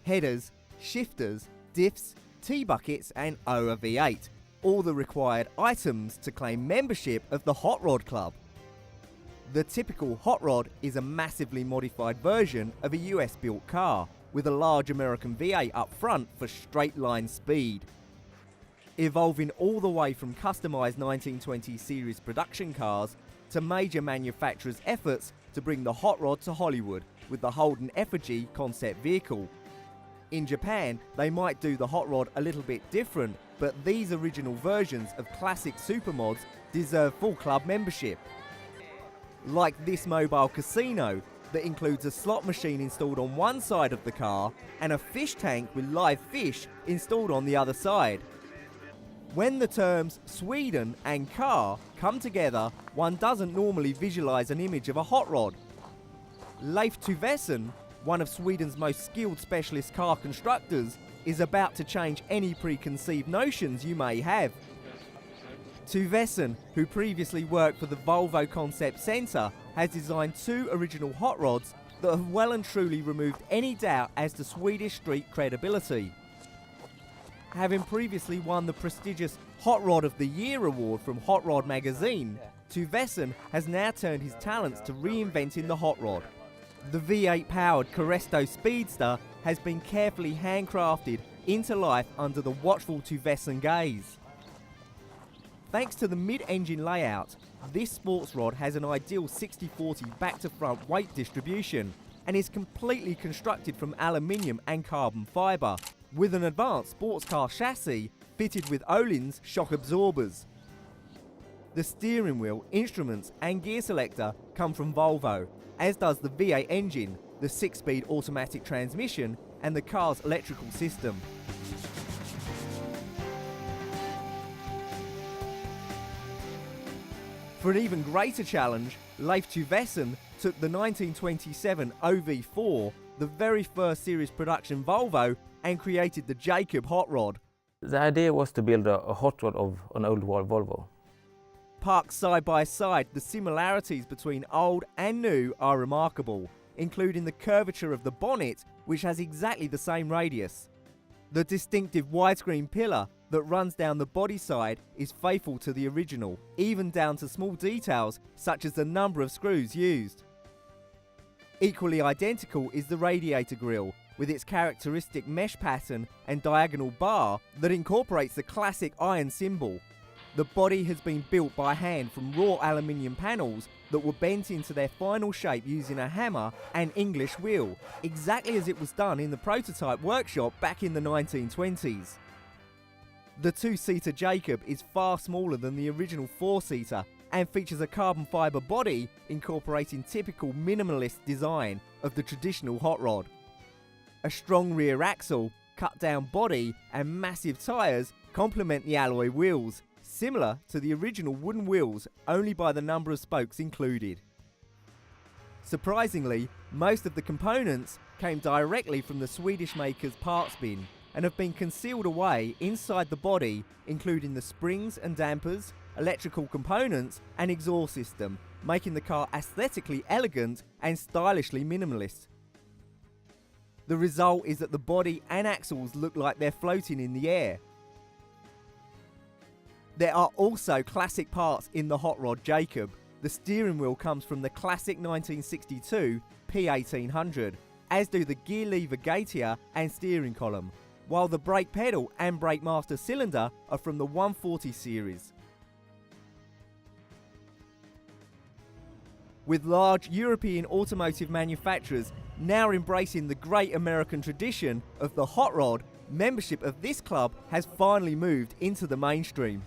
headers, shifters, diffs, T-buckets and OA V8, all the required items to claim membership of the Hot Rod Club. The typical Hot Rod is a massively modified version of a US-built car, with a large American V8 up front for straight-line speed. Evolving all the way from customised 1920 series production cars to major manufacturers' efforts to bring the Hot Rod to Hollywood with the Holden Effigy concept vehicle. In Japan, they might do the Hot Rod a little bit different, but these original versions of classic supermods deserve full club membership. Like this mobile casino that includes a slot machine installed on one side of the car and a fish tank with live fish installed on the other side. When the terms Sweden and car come together, one doesn't normally visualise an image of a hot rod. Leif Tuvesen, one of Sweden's most skilled specialist car constructors, is about to change any preconceived notions you may have. Tuvesen, who previously worked for the Volvo Concept Centre, has designed two original hot rods that have well and truly removed any doubt as to Swedish street credibility. Having previously won the prestigious Hot Rod of the Year award from Hot Rod magazine, Tuvesen has now turned his talents to reinventing the hot rod. The V8-powered Caresto Speedster has been carefully handcrafted into life under the watchful Tuvesen gaze. Thanks to the mid-engine layout, this sports rod has an ideal 60-40 back-to-front weight distribution and is completely constructed from aluminium and carbon fibre, with an advanced sports car chassis fitted with Öhlins shock absorbers. The steering wheel, instruments and gear selector come from Volvo, as does the V8 engine, the 6-speed automatic transmission and the car's electrical system. For an even greater challenge, Leif Tuvesen took the 1927 OV4, the very first series production Volvo, and created the Jacob hot rod. The idea was to build a hot rod of an old Volvo. Parked side by side, the similarities between old and new are remarkable, including the curvature of the bonnet, which has exactly the same radius. The distinctive widescreen pillar that runs down the body side is faithful to the original, even down to small details such as the number of screws used. Equally identical is the radiator grille, with its characteristic mesh pattern and diagonal bar that incorporates the classic iron symbol. The body has been built by hand from raw aluminium panels that were bent into their final shape using a hammer and English wheel, exactly as it was done in the prototype workshop back in the 1920s. The two-seater Jacob is far smaller than the original four-seater and features a carbon fibre body incorporating typical minimalist design of the traditional hot rod. A strong rear axle, cut-down body and massive tyres complement the alloy wheels, similar to the original wooden wheels, only by the number of spokes included. Surprisingly, most of the components came directly from the Swedish maker's parts bin and have been concealed away inside the body, including the springs and dampers, electrical components and exhaust system, making the car aesthetically elegant and stylishly minimalist. The result is that the body and axles look like they're floating in the air. There are also classic parts in the hot rod Jacob. The steering wheel comes from the classic 1962 P1800, as do the gear lever gateer and steering column, while the brake pedal and brake master cylinder are from the 140 series. With large European automotive manufacturers now embracing the great American tradition of the hot rod, membership of this club has finally moved into the mainstream.